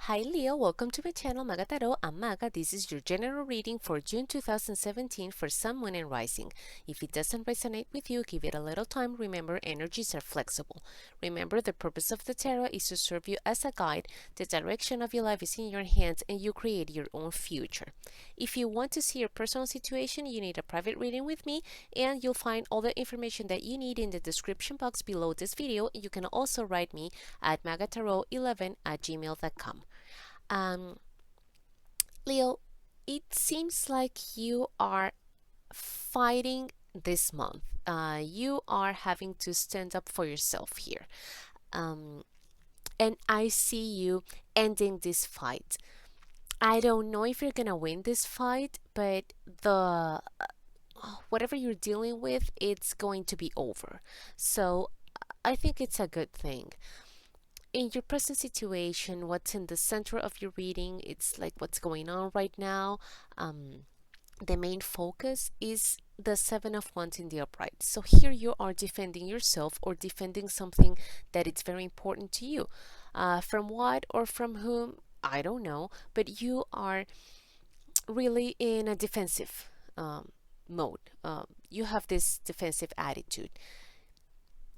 Hi Leo, welcome to my channel Maga Tarot. I'm Maga. This is your general reading for June 2017 for Sun, Moon, and Rising. If it doesn't resonate with you, give it a little time. Remember, energies are flexible. Remember, the purpose of the tarot is to serve you as a guide. The direction of your life is in your hands and you create your own future. If you want to see your personal situation, you need a private reading with me, and you'll find all the information that you need in the description box below this video. You can also write me at magatarot11@gmail.com. Um, Leo, it seems like you are fighting this month. You are having to stand up for yourself here. Um, and I see you ending this fight. I don't know if you're gonna win this fight, but the whatever you're dealing with, it's going to be over. So I think it's a good thing. In your present situation, what's in the center of your reading, it's like what's going on right now. The main focus is the Seven of Wands in the upright. So here you are defending yourself or defending something that it's very important to you. From what or from whom, I don't know, but you are really in a defensive mode. You have this defensive attitude.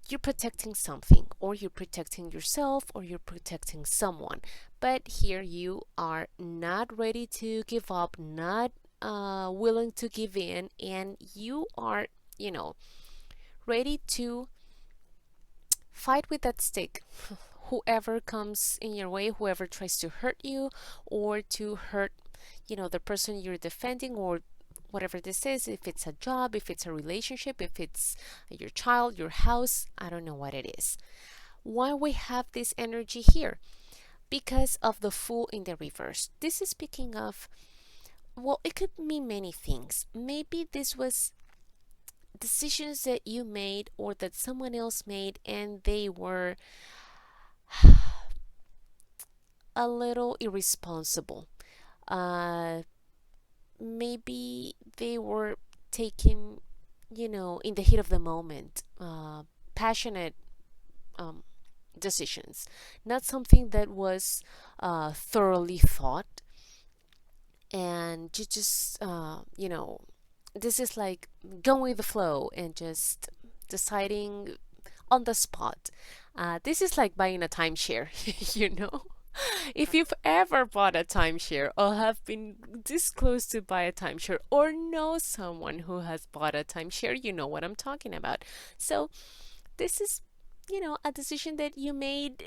You're protecting something, or you're protecting yourself, or you're protecting someone. But here you are not ready to give up, not willing to give in, and you are, ready to fight with that stick. Whoever comes in your way, whoever tries to hurt you or to hurt, the person you're defending, or whatever this is, if it's a job, if it's a relationship, if it's your child, your house, I don't know what it is. Why we have this energy here? Because of the Fool in the reverse. This is speaking of, well, it could mean many things. Maybe this was decisions that you made or that someone else made, and they were a little irresponsible. Uh, Maybe they were taken, in the heat of the moment, passionate um, decisions, not something that was thoroughly thought. And you just, this is like going with the flow and just deciding on the spot. This is like buying a timeshare, you know? If you've ever bought a timeshare or have been this close to buy a timeshare or know someone who has bought a timeshare, you know what I'm talking about. So this is, a decision that you made,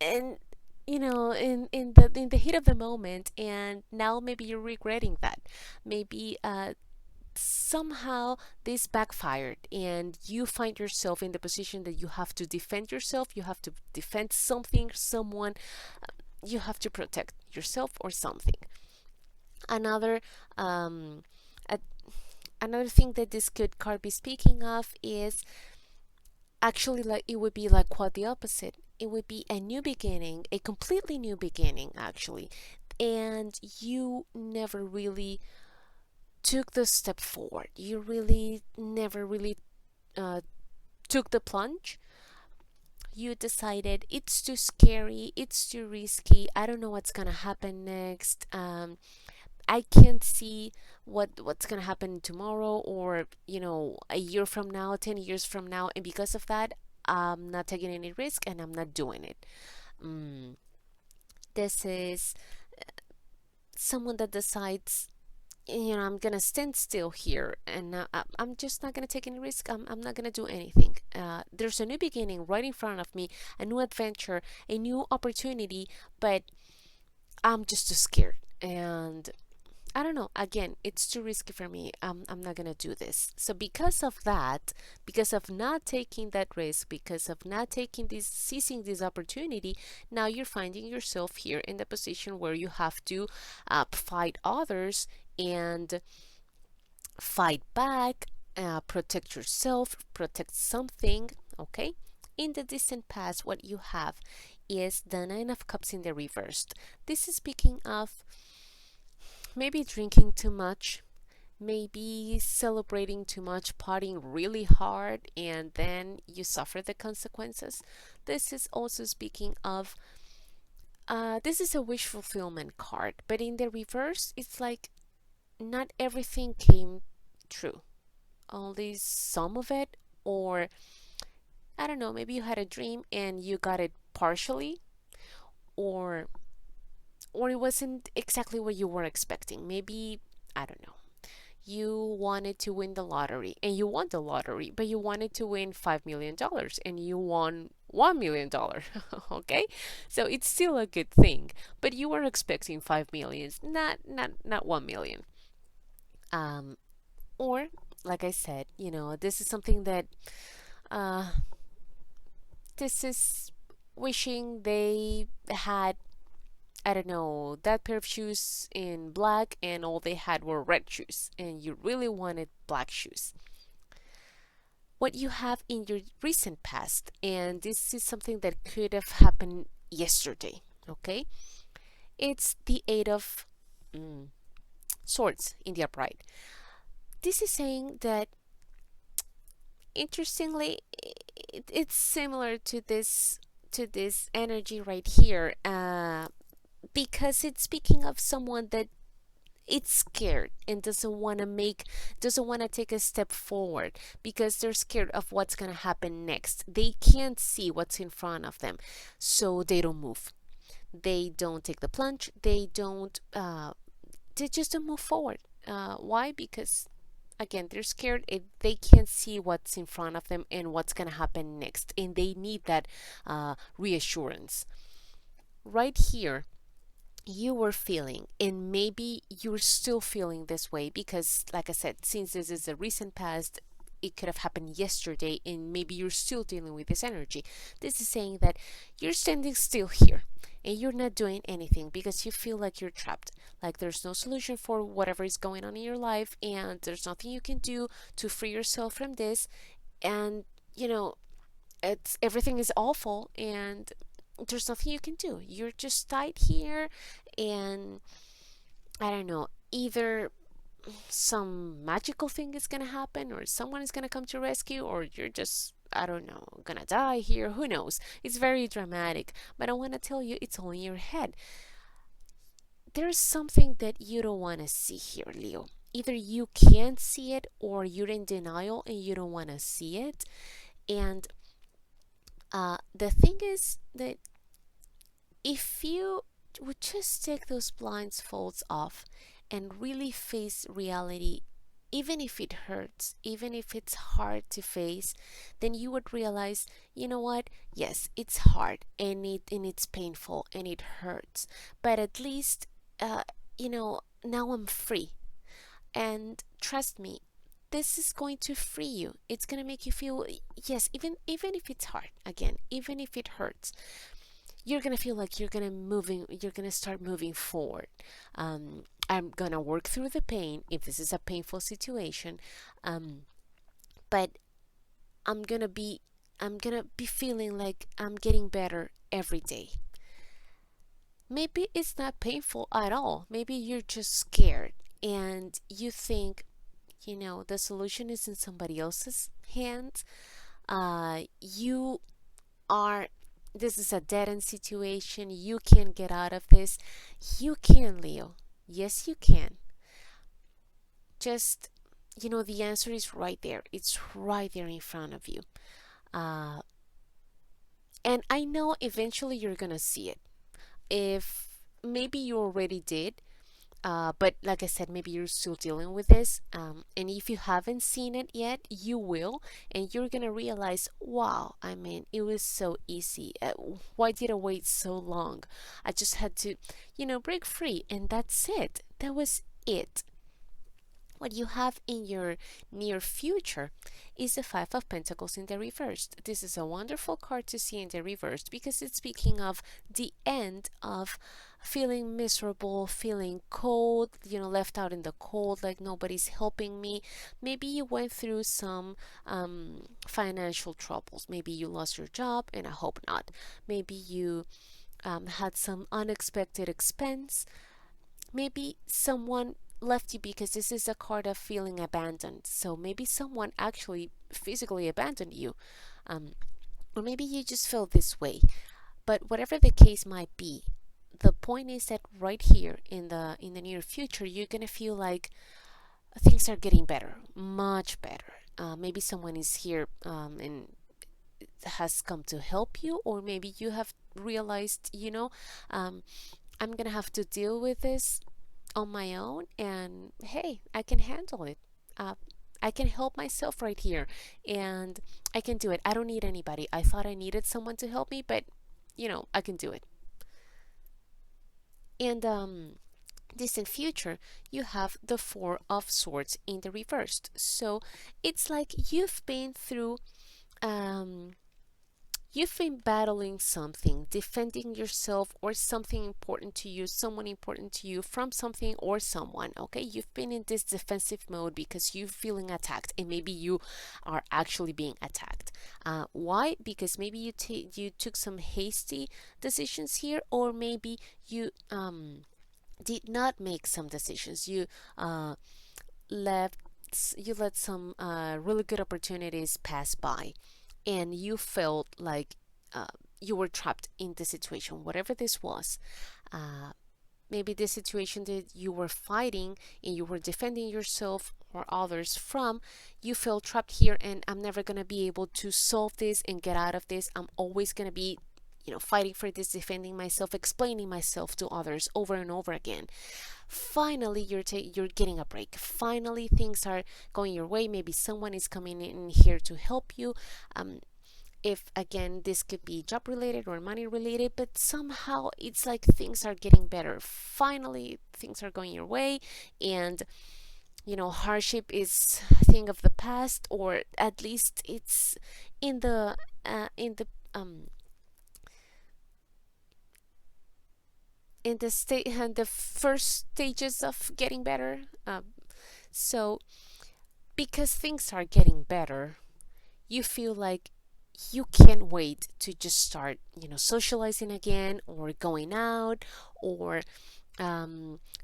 and in the heat of the moment, and now maybe you're regretting that. Maybe somehow this backfired and you find yourself in the position that you have to defend yourself, you have to defend something, someone, you have to protect yourself or something. Another um, a, another thing that this could card be speaking of is actually, like, it would be like quite the opposite. It would be a new beginning, a completely new beginning actually, and you never really took the step forward. You really never really uh, took the plunge. You decided it's too scary, it's too risky, I don't know what's gonna happen next. I can't see what's gonna happen tomorrow, or a year from now, 10 years from now, and because of that, I'm not taking any risk and I'm not doing it. mm, this is someone that decides, I'm gonna stand still here, and I'm just not gonna take any risk. I'm not gonna do anything. There's a new beginning right in front of me, a new adventure, a new opportunity, but I'm just too scared. And I don't know. Again, it's too risky for me. I'm not gonna do this. So because of that, because of not taking that risk, because of not seizing this opportunity, now you're finding yourself here in the position where you have to fight others and fight back, protect yourself, protect something. Okay. In the distant past, what you have is the Nine of Cups in the reversed. This is speaking of maybe drinking too much, maybe celebrating too much, partying really hard, and then you suffer the consequences. This is also speaking of This is a wish fulfillment card, but in the reverse, it's like not everything came true. Only some of it, or I don't know, maybe you had a dream and you got it partially, or it wasn't exactly what you were expecting. Maybe I don't know. You wanted to win the lottery and you won the lottery, but you wanted to win $5 million and you won $1 million. Okay, so it's still a good thing, but you were expecting 5 millions, not 1 million. Um, or like I said, this is something that uh, this is wishing they had, I don't know, that pair of shoes in black and all they had were red shoes and you really wanted black shoes. What you have in your recent past, and this is something that could have happened yesterday, okay? It's the Eight of mm, Swords in the upright. This is saying that, interestingly, it's similar to this energy right here, because it's speaking of someone that it's scared and doesn't want to take a step forward because they're scared of what's going to happen next. They can't see what's in front of them, so they don't move. They don't take the plunge. They just don't move forward. Why? Because again, they're scared. They can't see what's in front of them and what's going to happen next, and they need that reassurance. Right here, you were feeling, and maybe you're still feeling this way because, like I said, since this is a recent past, it could have happened yesterday, and maybe you're still dealing with this energy. This is saying that you're standing still here and you're not doing anything because you feel like you're trapped, like there's no solution for whatever is going on in your life, and there's nothing you can do to free yourself from this. And you know, it's everything is awful, and there's nothing you can do. You're just tied here, and I don't know, either some magical thing is gonna happen, or someone is gonna come to rescue, or you're just, I don't know, gonna die here. Who knows? It's very dramatic, but I want to tell you, it's all in your head. There's something that you don't want to see here, Leo. Either you can't see it, or you're in denial and you don't want to see it. And the thing is that if you would just take those blindfolds off and really face reality, even if it hurts, even if it's hard to face, then you would realize, you know what? Yes, it's hard, and it's painful and it hurts, but at least, uh, now I'm free. And trust me, this is going to free you. It's going to make you feel, yes, even if it's hard, again, even if it hurts, you're gonna feel like you're gonna start moving forward. I'm gonna work through the pain if this is a painful situation, um, but i'm gonna be I'm gonna be feeling like I'm getting better every day. Maybe it's not painful at all. Maybe you're just scared and you think, the solution is in somebody else's hands. You are This is a dead end situation. You can't get out of this. You can, Leo. Yes, you can. Just, the answer is right there. It's right there in front of you. Uh, and I know eventually you're going to see it. If maybe you already did, but like I said, maybe you're still dealing with this. And if you haven't seen it yet, you will. And you're going to realize, wow, I mean, it was so easy. Why did I wait so long? I just had to, break free. And that's it. That was it. What you have in your near future is the Five of Pentacles in the reversed. This is a wonderful card to see in the reversed because it's speaking of the end of feeling miserable, feeling cold, left out in the cold, like nobody's helping me. Maybe you went through some financial troubles. Maybe you lost your job, and I hope not. Maybe you had some unexpected expense. Maybe someone left you because this is a card of feeling abandoned. So maybe someone actually physically abandoned you. Um, or maybe you just felt this way. But whatever the case might be, the point is that right here in the near future, you're gonna feel like things are getting better, much better. Maybe someone is here and has come to help you, or maybe you have realized, um, I'm gonna have to deal with this on my own, and hey, I can handle it. Uh, I can help myself right here, and I can do it. I don't need anybody. I thought I needed someone to help me, but I can do it. And distant future, you have the Four of Swords in the reversed. So it's like um, you've been battling something, defending yourself or something important to you, someone important to you from something or someone. Okay, you've been in this defensive mode because you're feeling attacked, and maybe you are actually being attacked. Why? Because maybe you took some hasty decisions here, or maybe you did not make some decisions. Uh, let you let some really good opportunities pass by, and you felt like you were trapped in the situation, whatever this was. Uh, Maybe the situation that you were fighting and you were defending yourself or others from, you felt trapped here, and I'm never going to be able to solve this and get out of this. I'm always going to be fighting for this, defending myself, explaining myself to others over and over again. Finally, you're getting a break. Finally, things are going your way. Maybe someone is coming in here to help you. um, if again, this could be job related or money related, but somehow it's like things are getting better. Finally, things are going your way, and hardship is a thing of the past, or at least it's in the in the state and the first stages of getting better. So because things are getting better, you feel like you can't wait to just start, socializing again, or going out, or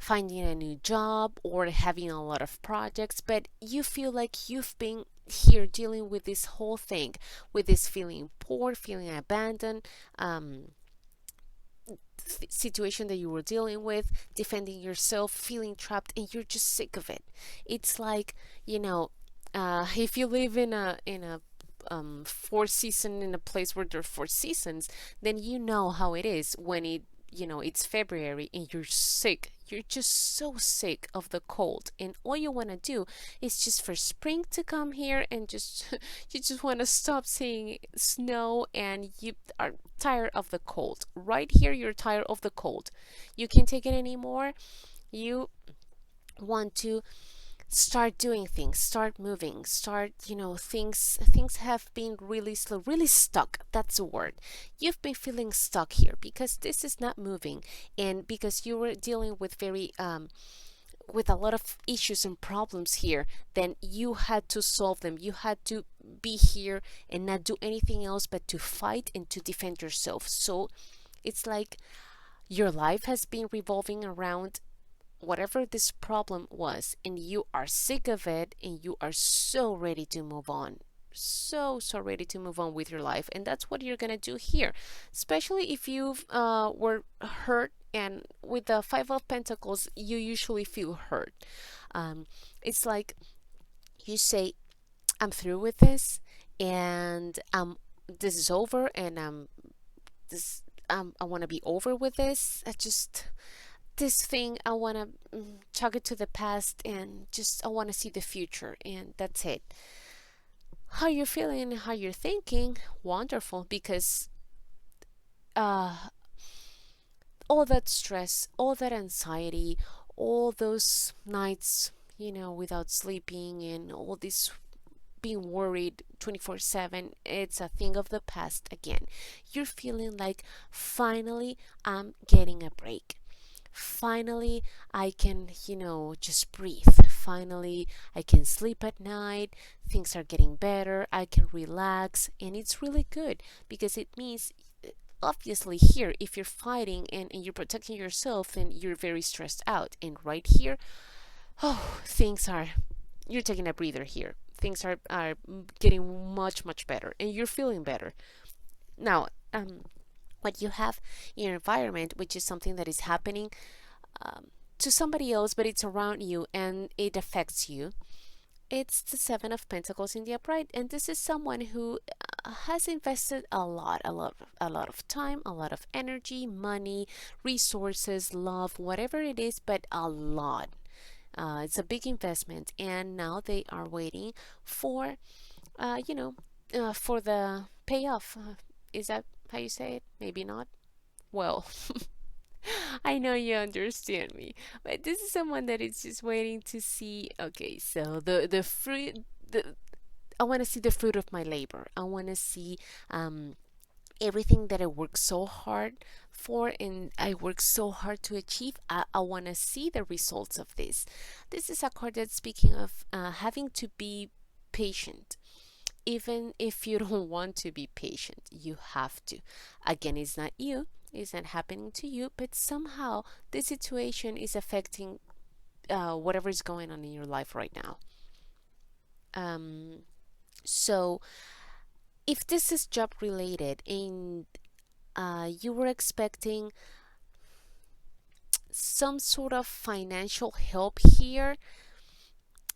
finding a new job, or having a lot of projects. But you feel like you've been here dealing with this whole thing, with this feeling poor, feeling abandoned, situation that you were dealing with, defending yourself, feeling trapped, and you're just sick of it. It's like, if you live in a four season, in a place where there are four seasons, then you know how it is when it's February and you're sick. You're just so sick of the cold, and all you want to do is just for spring to come here, and just you just want to stop seeing snow, and you are tired of the cold. Right here, you're tired of the cold. You can't take it anymore. You want to start doing things, start moving, start, things have been really slow, really stuck. That's a word. You've been feeling stuck here because this is not moving, and because you were dealing with very with a lot of issues and problems here, then you had to solve them. You had to be here and not do anything else but to fight and to defend yourself. So it's like your life has been revolving around whatever this problem was, and you are sick of it, and you are so ready to move on, so ready to move on with your life. And that's what you're gonna do here, especially if you were hurt. And with the Five of Pentacles, you usually feel hurt. It's like you say, I'm through with this, and this is over, and this I want to be over with this. I just this thing, I want to chuck it to the past, and just I want to see the future, and that's it. How you're feeling, how you're thinking, wonderful, because uh, all that stress, all that anxiety, all those nights, without sleeping, and all this being worried 24/7, it's a thing of the past again. You're feeling like finally I'm getting a break. Finally, I can, just breathe. Finally, I can sleep at night. Things are getting better. I can relax. And it's really good because it means, obviously, here, if you're fighting and you're protecting yourself, then you're very stressed out. And right here, oh, you're taking a breather here. Things are getting much, much better. And you're feeling better. Now, what you have in your environment, which is something that is happening um, to somebody else, but it's around you and it affects you. It's the Seven of Pentacles in the upright, and this is someone who has invested a lot of time, a lot of energy, money, resources, love, whatever it is, but a lot. It's a big investment, and now they are waiting for, you know, for the payoff. Is that how you say it? Maybe not. Well, I know you understand me, but this is someone that is just waiting to see. Okay, so the fruit. I want to see the fruit of my labor. I want to see um, everything that I work so hard for and I work so hard to achieve. I want to see the results of this. This is a card that's speaking of having to be patient. Even if you don't want to be patient, you have to. Again, it's not you, it's not happening to you, but somehow the situation is affecting whatever is going on in your life right now. Um, so, if this is job related and you were expecting some sort of financial help here,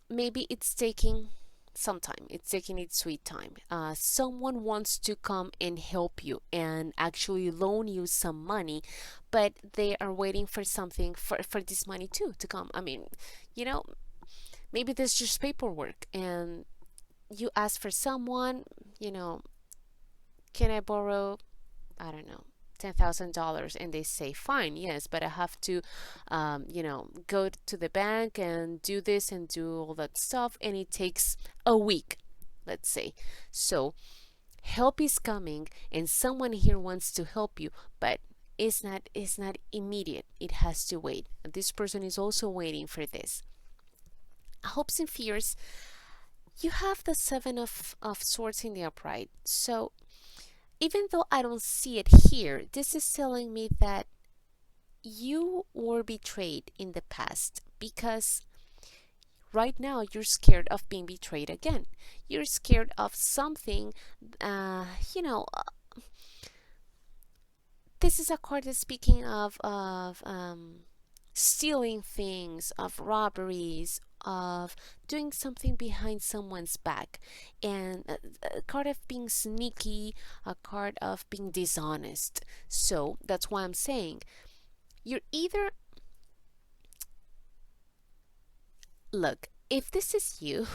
maybe it's taking some time. It's taking its sweet time. Someone wants to come and help you and actually loan you some money, but they are waiting for something for this money too to come. I mean, you know, maybe there's just paperwork and you ask for someone, you know, can I borrow, I don't know, $10,000, and they say fine, yes, but I have to go to the bank and do this and do all that stuff, and it takes a week, let's say. So help is coming and someone here wants to help you, but it's not immediate. It has to wait. And this person is also waiting for this. Hopes and fears. You have the seven of swords in the upright. So even though I don't see it here, this is telling me that you were betrayed in the past because right now you're scared of being betrayed again. You're scared of something, uh, you know, uh, this is a card that's speaking of stealing things, of robberies, of doing something behind someone's back, and a card of being sneaky, a card of being dishonest. So that's why I'm saying you're either, look, if this is you,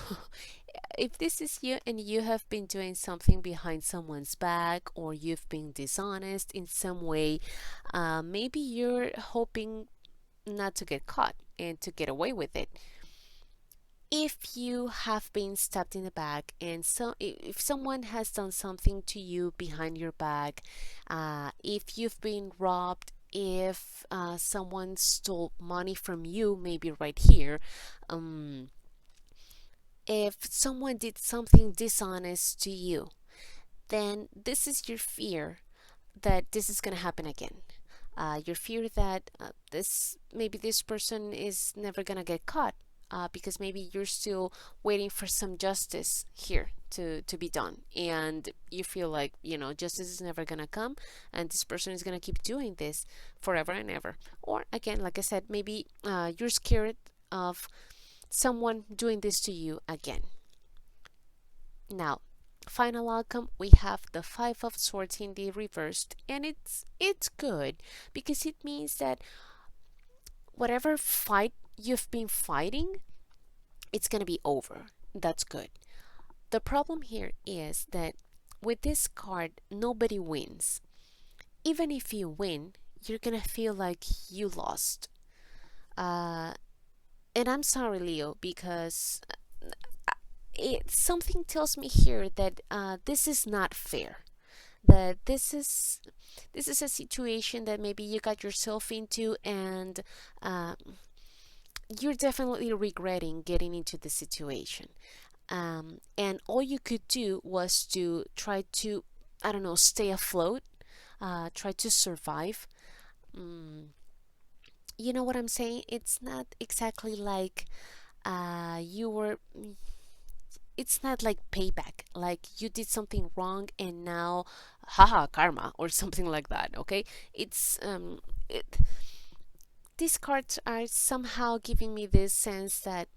if this is you and you have been doing something behind someone's back or you've been dishonest in some way, maybe you're hoping not to get caught and to get away with it. If you have been stabbed in the back and so if someone has done something to you behind your back, if you've been robbed, if someone stole money from you, maybe right here, um, if someone did something dishonest to you, then this is your fear that this is going to happen again. Your fear that this maybe this person is never going to get caught because maybe you're still waiting for some justice here to be done, and you feel like justice is never going to come and this person is going to keep doing this forever and ever. Or again, like I said, maybe you're scared of someone doing this to you again. Now, final outcome, we have the Five of Swords in the reversed, and it's good because it means that whatever fight you've been fighting, it's gonna be over. That's good. The problem here is that with this card, nobody wins. Even if you win, you're gonna feel like you lost. Uh, and I'm sorry, Leo, because something tells me here that this is not fair. That this is a situation that maybe you got yourself into, and uh, you're definitely regretting getting into the situation. And all you could do was to try to, I don't know, stay afloat, try to survive. Mm, you know what I'm saying? It's not exactly like you were it's not like payback, like you did something wrong and now haha, karma or something like that. Okay, it's it, these cards are somehow giving me this sense that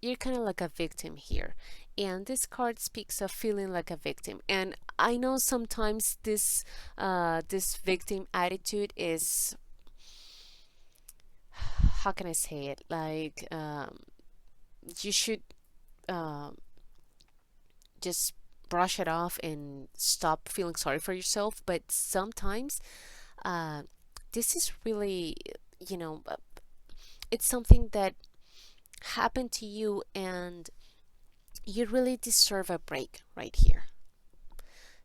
you're kind of like a victim here. And this card speaks of feeling like a victim. And I know sometimes this victim attitude is, how can I say it? Like, you should um, just brush it off and stop feeling sorry for yourself. But sometimes uh, this is really, you know, it's something that happened to you, and you really deserve a break right here.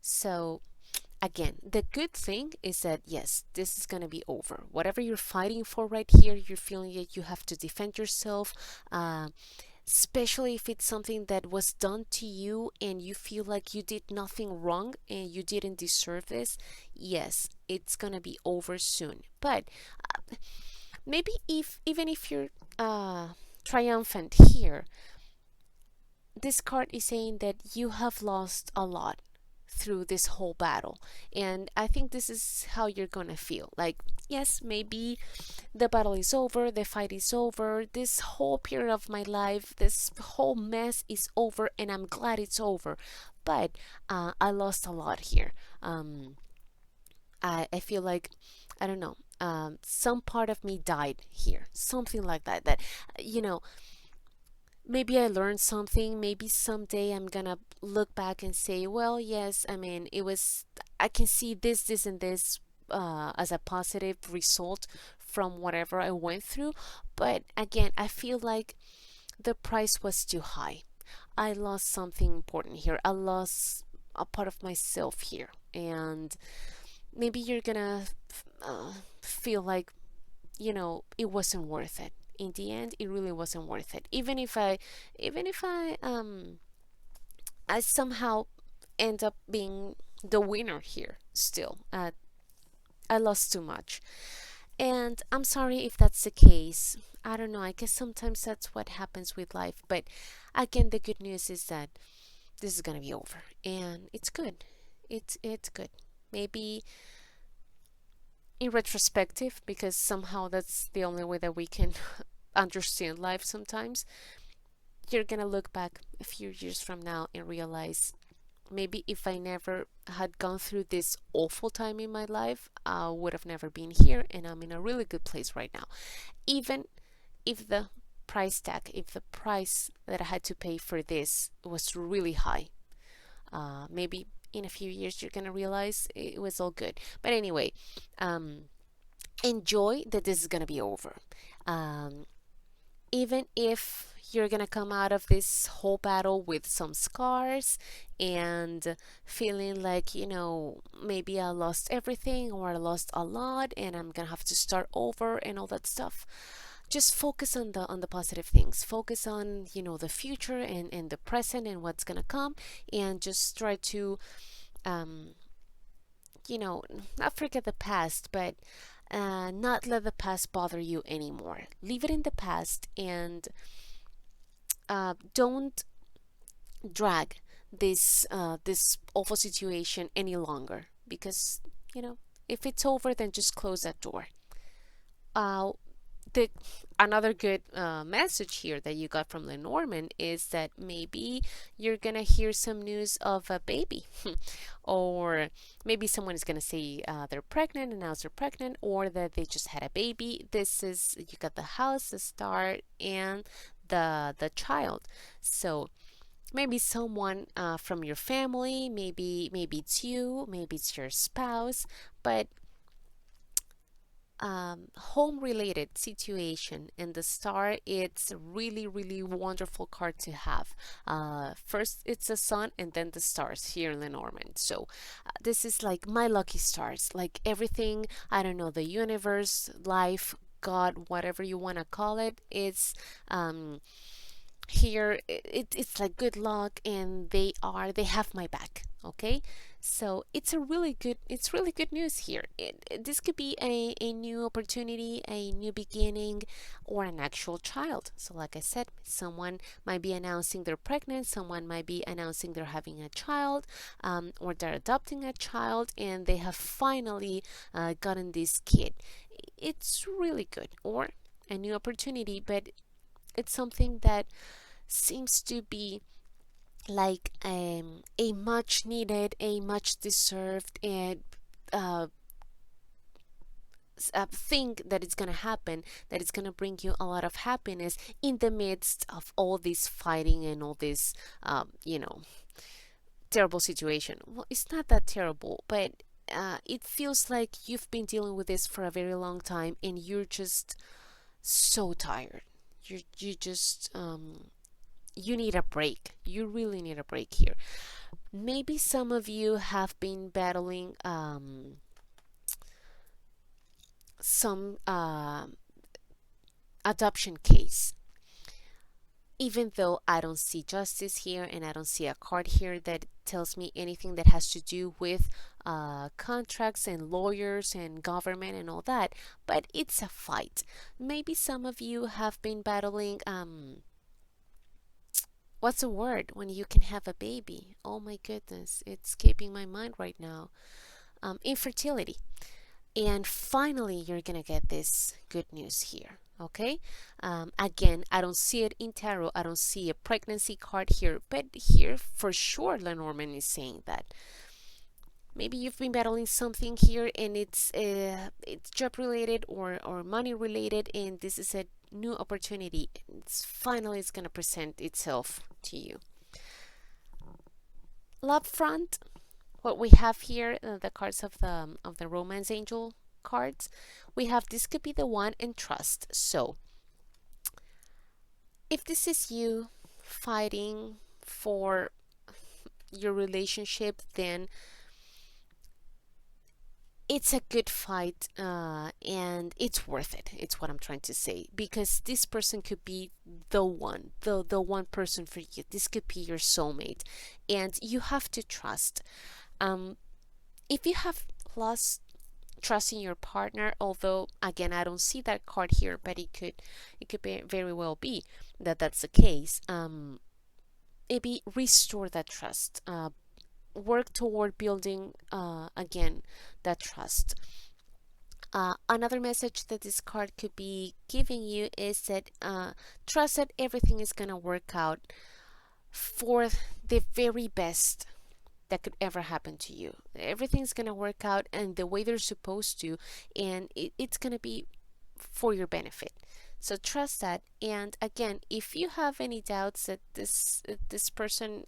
So again, the good thing is that yes, this is going to be over. Whatever you're fighting for right here, you're feeling that you have to defend yourself, especially if it's something that was done to you and you feel like you did nothing wrong and you didn't deserve this. Yes, it's going to be over soon. But maybe if even if you're triumphant here, this card is saying that you have lost a lot through this whole battle, and I think this is how you're gonna feel. Like, yes, maybe the battle is over, the fight is over, this whole period of my life, this whole mess is over, and I'm glad it's over. But I lost a lot here. I feel like, I don't know, some part of me died here, something like that. That, you know, maybe I learned something. Maybe someday I'm gonna look back and say, well, yes, I mean, I can see this, and this as a positive result from whatever I went through. But again, I feel like the price was too high. I lost something important here. I lost a part of myself here. And maybe you're gonna feel like, it wasn't worth it. In the end, it really wasn't worth it. Even if I somehow end up being the winner here. Still, I lost too much, and I'm sorry if that's the case. I don't know. I guess sometimes that's what happens with life. But again, the good news is that this is gonna be over, and it's good. It's good. Maybe in retrospective, because somehow that's the only way that we can understand life sometimes, you're gonna look back a few years from now and realize, maybe if I never had gone through this awful time in my life, I would have never been here, and I'm in a really good place right now. Even if the if the price that I had to pay for this was really high, maybe in a few years you're gonna realize it was all good. But anyway, um, enjoy that this is gonna be over. Um, Even if you're gonna come out of this whole battle with some scars and feeling like, maybe I lost everything or I lost a lot and I'm gonna have to start over and all that stuff, just focus on the positive things. Focus on, the future and the present and what's gonna come, and just try to um, not forget the past, but not let the past bother you anymore. Leave it in the past, and don't drag this awful situation any longer, because if it's over, then just close that door. Uh, the Another good message here that you got from Lenormand is that maybe you're gonna hear some news of a baby, or maybe someone is gonna say they're pregnant, and they're pregnant, or that they just had a baby. This is, you got the house, the star, and the child. So maybe someone from your family, maybe it's you, maybe it's your spouse, but home related situation, and the star, it's a really really wonderful card to have. First it's the sun, and then the stars here in Lenormand. So this is like my lucky stars, like everything, I don't know, the universe, life, God, whatever you want to call it, it's here it's like good luck, and they have my back. Okay, so it's really good news here. This could be a new opportunity, a new beginning, or an actual child. So like I said, someone might be announcing they're pregnant, someone might be announcing they're having a child, or they're adopting a child, and they have finally gotten this kid. It's really good. Or a new opportunity, but it's something that seems to be like a much needed, a much deserved, and uh, a thing that is going to happen, that is going to bring you a lot of happiness in the midst of all this fighting and all this, terrible situation. Well, it's not that terrible, but it feels like you've been dealing with this for a very long time, and you're just so tired. You just you need a break. You really need a break here. Maybe some of you have been battling some adoption case. Even though I don't see justice here, and I don't see a card here that tells me anything that has to do with contracts and lawyers and government and all that, but it's a fight. Maybe some of you have been battling what's a word when you can have a baby? Oh my goodness, it's escaping my mind right now. Infertility. And finally, you're gonna get this good news here. Okay, again, I don't see it in tarot, I don't see a pregnancy card here, but here for sure Lenormand is saying that maybe you've been battling something here, and it's job related or money related, and this is a new opportunity. It's going to present itself to you. Love front, what we have here, the cards of the romance angel cards, we have this could be the one, and trust. So if this is you fighting for your relationship, then it's a good fight, and it's worth it. It's what I'm trying to say, because this person could be the one person for you. This could be your soulmate, and you have to trust. If you have lost trust in your partner, although again I don't see that card here, but it could very well be that that's the case. Maybe restore that trust. Work toward building again that trust. Another message that this card could be giving you is that trust that everything is going to work out for the very best that could ever happen to you. Everything's going to work out and the way they're supposed to, and it's going to be for your benefit. So trust that. And again, if you have any doubts that this person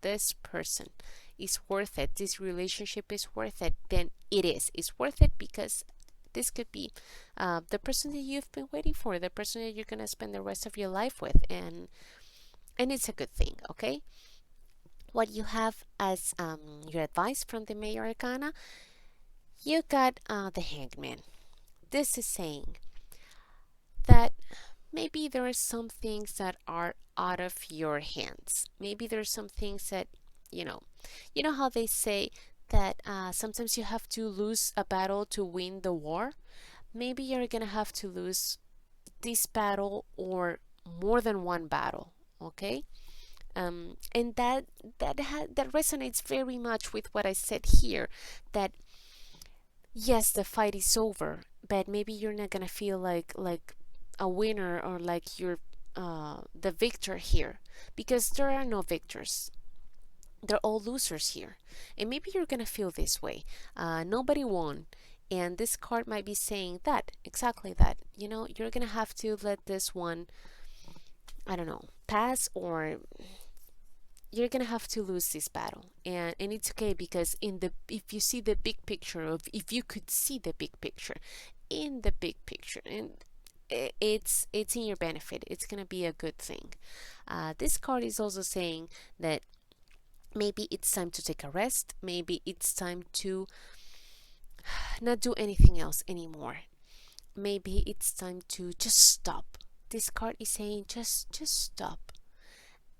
is worth it, this relationship is worth it, then it is. It's worth it, because this could be the person that you've been waiting for, the person that you're going to spend the rest of your life with, and it's a good thing. Okay, what you have as your advice from the Major Arcana, you got the Hangman. This is saying that maybe there are some things that are out of your hands. Maybe there's some things that, you know how they say that sometimes you have to lose a battle to win the war. Maybe you're gonna have to lose this battle, or more than one battle. Okay, and that resonates very much with what I said here. That yes, the fight is over, but maybe you're not gonna feel like a winner, or like you're the victor here, because there are no victors. They're all losers here, and maybe you're gonna feel this way. Nobody won, and this card might be saying that, exactly that. You're gonna have to let this one, I don't know, pass, or you're gonna have to lose this battle, and it's okay, because if you see the big picture, of if you could see the big picture, in the big picture, and it's in your benefit, it's gonna be a good thing. This card is also saying that maybe it's time to take a rest, maybe it's time to not do anything else anymore, maybe it's time to just stop, this card is saying just stop.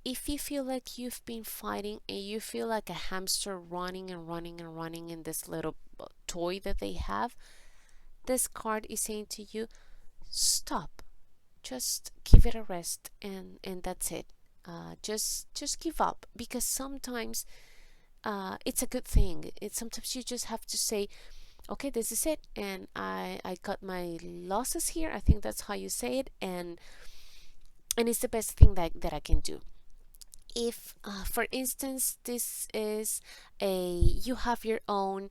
If you feel like you've been fighting and you feel like a hamster running and running and running in this little toy that they have, this card is saying to you, stop. Just give it a rest, and that's it. Just give up, because sometimes it's a good thing. It's sometimes you just have to say, okay, this is it, and I cut my losses here. I think that's how you say it, and it's the best thing that I can do. If for instance this is a you have your own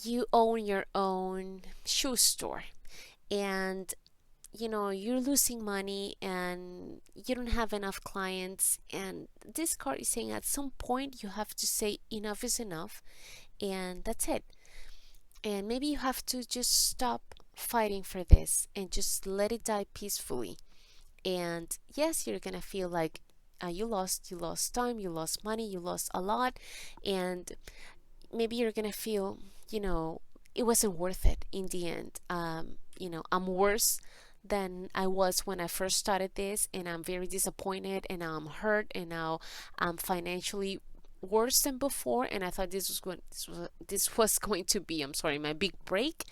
you own your own shoe store, and you're losing money and you don't have enough clients, and this card is saying at some point you have to say enough is enough, and that's it. And maybe you have to just stop fighting for this and just let it die peacefully. And yes, you're gonna feel like you lost time, you lost money, you lost a lot, and maybe you're gonna feel, it wasn't worth it in the end. I'm worse than I was when I first started this, and I'm very disappointed, and I'm hurt, and now I'm financially worse than before. And I thought this was going to be, I'm sorry, my big break.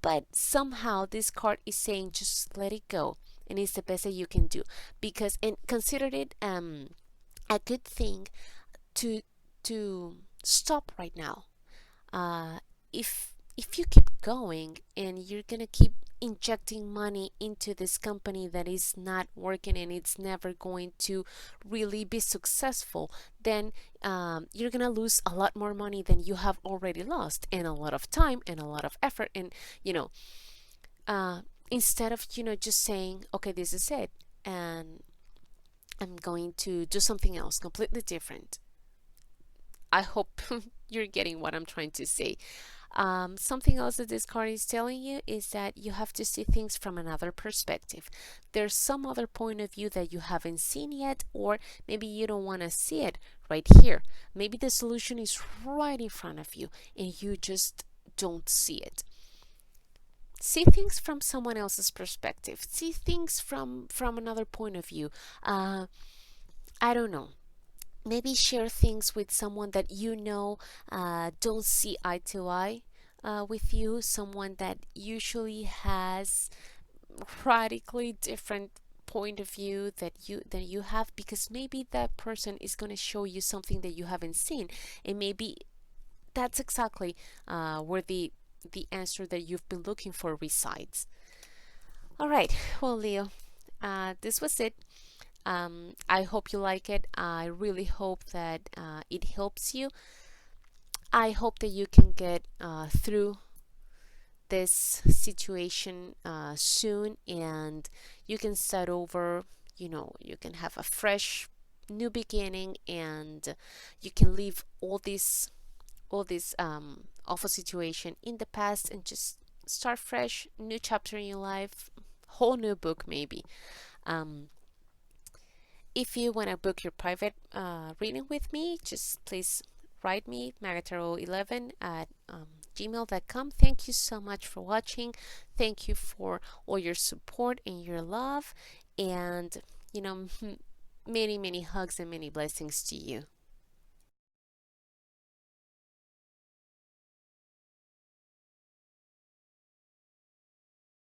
But somehow this card is saying just let it go, and it's the best that you can do, because and consider it a good thing to stop right now. If you keep going and you're gonna keep injecting money into this company that is not working and it's never going to really be successful, then you're gonna lose a lot more money than you have already lost, and a lot of time and a lot of effort. And you know uh, instead of just saying, okay, this is it, and I'm going to do something else completely different. I hope you're getting what I'm trying to say. Something else that this card is telling you is that you have to see things from another perspective. There's some other point of view that you haven't seen yet, or maybe you don't want to see it right here. Maybe the solution is right in front of you and you just don't see it. See things from someone else's perspective. See things from another point of view. I don't know, maybe share things with someone that don't see eye to eye with you, someone that usually has radically different point of view that you have, because maybe that person is going to show you something that you haven't seen, and maybe that's exactly where the answer that you've been looking for resides. All right, well, Leo, this was it. I hope you like it. I really hope that it helps you. I hope that you can get through this situation soon, and you can start over. You can have a fresh new beginning, and you can leave all this awful situation in the past and just start fresh, new chapter in your life, whole new book maybe. Um, If you want to book your private reading with me, just please write me magataro11 at gmail.com. Thank you so much for watching. Thank you for all your support and your love. And, many, many hugs and many blessings to you.